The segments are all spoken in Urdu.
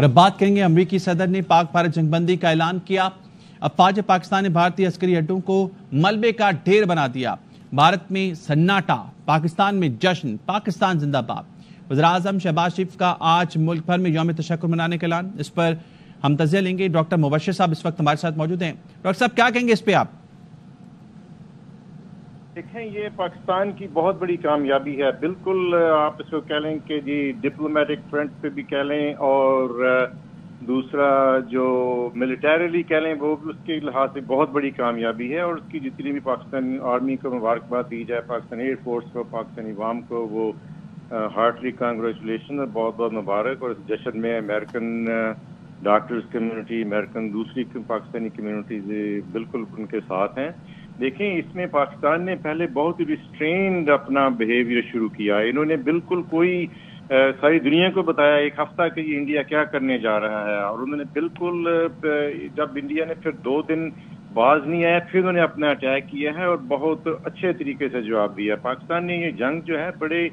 اور اب بات کریں گے امریکی صدر نے پاک بھارت جنگ بندی کا اعلان کیا. افواج پاکستان نے بھارتی عسکری اڈوں کو ملبے کا ڈھیر بنا دیا. بھارت میں سناٹا، پاکستان میں جشن، پاکستان زندہ باد. وزیراعظم شہباز شریف کا آج ملک بھر میں یوم تشکر منانے کا اعلان. اس پر ہم تجزیہ لیں گے. ڈاکٹر مبشر صاحب اس وقت ہمارے ساتھ موجود ہیں. ڈاکٹر صاحب کیا کہیں گے اس پہ آپ؟ دیکھیں، یہ پاکستان کی بہت بڑی کامیابی ہے. بالکل آپ اس کو کہہ لیں کہ جی ڈپلومیٹک فرنٹ پہ بھی کہہ لیں، اور دوسرا جو ملیٹریلی کہہ لیں، وہ بھی اس کے لحاظ سے بہت بڑی کامیابی ہے. اور اس کی جتنی بھی پاکستانی آرمی کو مبارکباد دی جائے، پاکستانی ایئر فورس کو، پاکستانی عوام کو، وہ ہارٹلی کانگریچولیشن اور بہت بہت مبارک. اور اس جشن میں امریکن ڈاکٹرز کمیونٹی، امریکن دوسری پاکستانی کمیونٹیز بالکل ان کے ساتھ ہیں. دیکھیں، اس میں پاکستان نے پہلے بہت ہی ریسٹرینڈ اپنا بیہیویئر شروع کیا. انہوں نے بالکل کوئی ساری دنیا کو بتایا ایک ہفتہ کہ یہ انڈیا کیا کرنے جا رہا ہے. اور انہوں نے بالکل جب انڈیا نے پھر 2 دن باز نہیں آیا، پھر انہوں نے اپنا اٹیک کیا ہے اور بہت اچھے طریقے سے جواب دیا. پاکستان نے یہ جنگ جو ہے بڑے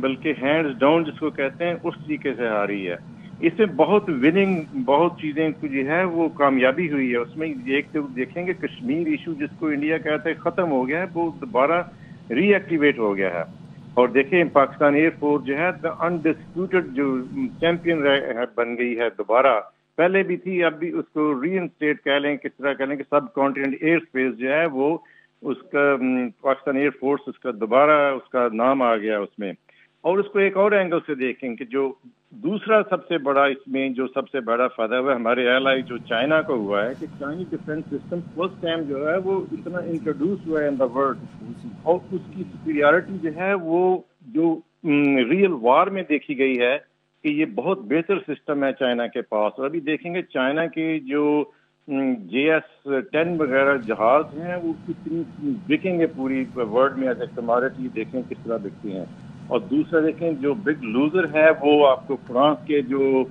بلکہ ہینڈز ڈاؤن جس کو کہتے ہیں اس طریقے سے ہاری ہے. اس میں بہت وننگ بہت چیزیں جو ہے وہ کامیابی ہوئی ہے. اس میں ایک تو دیکھیں گے کشمیر ایشو جس کو انڈیا کہتا ہے ختم ہو گیا ہے، وہ دوبارہ ری ایکٹیویٹ ہو گیا ہے. اور دیکھیں پاکستان ایئر فورس جو ہے انڈسپیوٹڈ جو چیمپئن بن گئی ہے دوبارہ. پہلے بھی تھی، اب بھی اس کو ری انسٹیٹ کہہ لیں، کس طرح کہہ لیں کہ سب کانٹیننٹ ایئر اسپیس جو ہے وہ اس کا پاکستان ایئر فورس اس کا دوبارہ اس کا نام آ گیا اس میں. اور اس کو ایک اور اینگل سے دیکھیں کہ جو دوسرا سب سے بڑا اس میں جو سب سے بڑا فائدہ ہوا ہمارے ایلائی جو چائنا کو ہوا ہے کہ Chinese defence system first time جو ہے وہ اتنا انٹروڈیوس ہوا ہے ان دا ورلڈ. اور اس کی سپیریارٹی جو ہے وہ جو ریئل وار میں دیکھی گئی ہے کہ یہ بہت بہتر سسٹم ہے چائنا کے پاس. اور ابھی دیکھیں گے چائنا کے جو JS-10 وغیرہ جہاز ہیں وہ کتنی بکیں گے پوری ورلڈ میں ایز اے کموڈٹی. دیکھیں کس طرح بکتی ہیں. اور دوسرا دیکھیں جو بگ لوزر ہے وہ آپ کو فرانس کے جو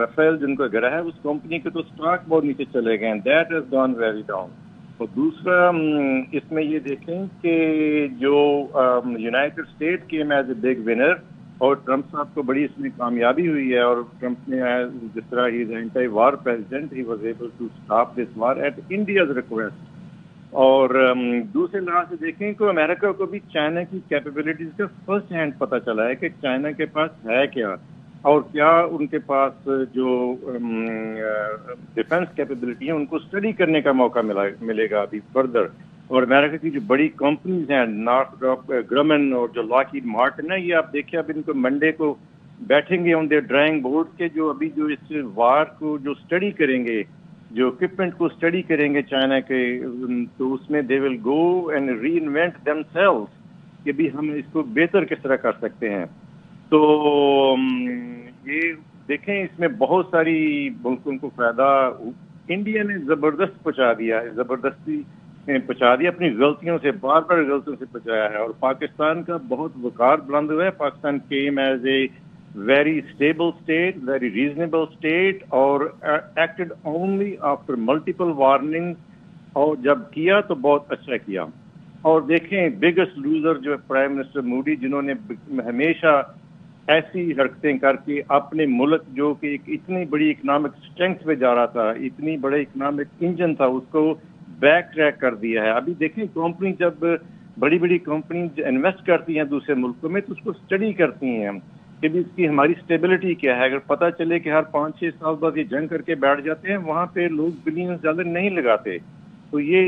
رفیل جن کو گرا ہے اس کمپنی کے تو سٹاک بہت نیچے چلے گئے ہیں. That has gone very down. اور دوسرا اس میں یہ دیکھیں کہ جو United State came as a big winner, اور ٹرمپ صاحب کو بڑی اس میں کامیابی ہوئی ہے. اور ٹرمپ نے جس طرح ہی is anti war president, he was able to stop this war at India's request. اور دوسرے لحاظ سے دیکھیں کہ امریکہ کو بھی چائنا کی کیپیبلٹیز کا فرسٹ ہینڈ پتہ چلا ہے کہ چائنا کے پاس ہے کیا، اور کیا ان کے پاس جو ڈیفنس کیپیبلٹی ہے ان کو اسٹڈی کرنے کا موقع ملے گا ابھی فردر. اور امریکہ کی جو بڑی کمپنیز ہیں نارتھروپ گرمن اور جو لاکہیڈ مارٹن ہے، یہ آپ دیکھیں اب ان کو منڈے کو بیٹھیں گے آن دیئر ڈرائنگ بورڈ کے جو ابھی جو اس وار کو جو اسٹڈی کریں گے، جو اکوپمنٹ کو اسٹڈی کریں گے چائنا کے، تو اس میں they will go and reinvent themselves کہ بھی ہم اس کو بہتر کس طرح کر سکتے ہیں. تو یہ دیکھیں اس میں بہت ساری ملکوں کو فائدہ انڈیا نے زبردست پہنچا دیا ہے، زبردستی پہنچا دیا، اپنی غلطیوں سے بار بار غلطیوں سے بچایا ہے. اور پاکستان کا بہت وقار بلند ہوا ہے. پاکستان کیم ایز اے very stable state, very reasonable state, اور acted only after multiple warnings. اور جب کیا تو بہت اچھا کیا. اور دیکھیں بگیسٹ لوزر جو پرائم منسٹر مودی، جنہوں نے ہمیشہ ایسی حرکتیں کر کے اپنے ملک جو کہ ایک اتنی بڑی اکنامک اسٹرینتھ پہ جا رہا تھا، اتنی بڑے اکنامک انجن تھا، اس کو بیک ٹریک کر دیا ہے. ابھی دیکھیں کمپنی جب بڑی بڑی کمپنی انویسٹ کرتی ہیں دوسرے ملکوں میں تو اس کو اسٹڈی کرتی ہیں کہ بھی اس کی ہماری سٹیبلٹی کیا ہے. اگر پتہ چلے کہ ہر 5-6 سال بعد یہ جنگ کر کے بیٹھ جاتے ہیں، وہاں پہ لوگ $بلینز نہیں لگاتے. تو یہ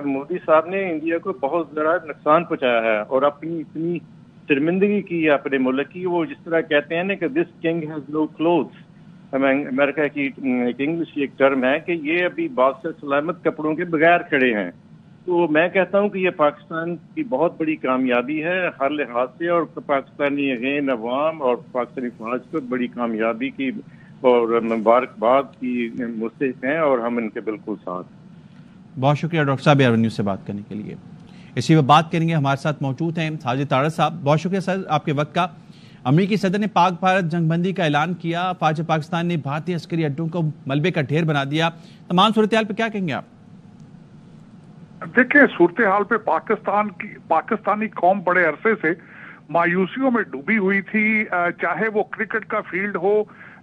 مودی صاحب نے انڈیا کو بہت ذرا نقصان پہنچایا ہے اور اپنی اتنی شرمندگی کی ہے اپنے ملک کی. وہ جس طرح کہتے ہیں نا کہ دس کنگ ہیز نو کلوتھس، امریکہ کی ایک انگلش کی ایک ٹرم ہے کہ یہ ابھی بادشاہ سلامت کپڑوں کے بغیر کھڑے ہیں. تو میں کہتا ہوں کہ یہ پاکستان کی بہت بڑی کامیابی ہے ہر لحاظ سے، اور پاکستانی غین عوام اور پاکستانی فوج کو بڑی کامیابی کی اور مبارکباد کی مستحق ہیں، اور ہم ان کے بالکل ساتھ. بہت شکریہ ڈاکٹر صاحب ایئر نیوز سے بات کرنے کے لیے. اسی پہ بات کریں گے، ہمارے ساتھ موجود ہیں ساجد تارڑ صاحب. بہت شکریہ سر آپ کے وقت کا. امریکی صدر نے پاک بھارت جنگ بندی کا اعلان کیا. افواج پاکستان نے بھارتی عسکری اڈوں کو ملبے کا ڈھیر بنا دیا. تمام صورتحال پہ کیا کہیں گے آپ؟ دیکھیں صورتحال پہ پاکستانی قوم بڑے عرصے سے مایوسیوں میں ڈوبی ہوئی تھی، چاہے وہ کرکٹ کا فیلڈ ہو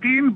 3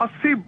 $80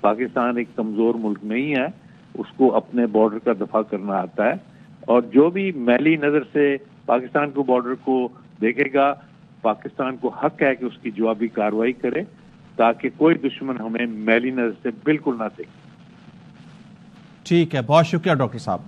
پاکستان ایک کمزور ملک نہیں ہے، اس کو اپنے بارڈر کا دفاع کرنا آتا ہے، اور جو بھی میلی نظر سے پاکستان کو بارڈر کو دیکھے گا، پاکستان کو حق ہے کہ اس کی جوابی کارروائی کرے تاکہ کوئی دشمن ہمیں میلی نظر سے بالکل نہ دیکھے۔ ٹھیک ہے، بہت شکریہ ڈاکٹر صاحب۔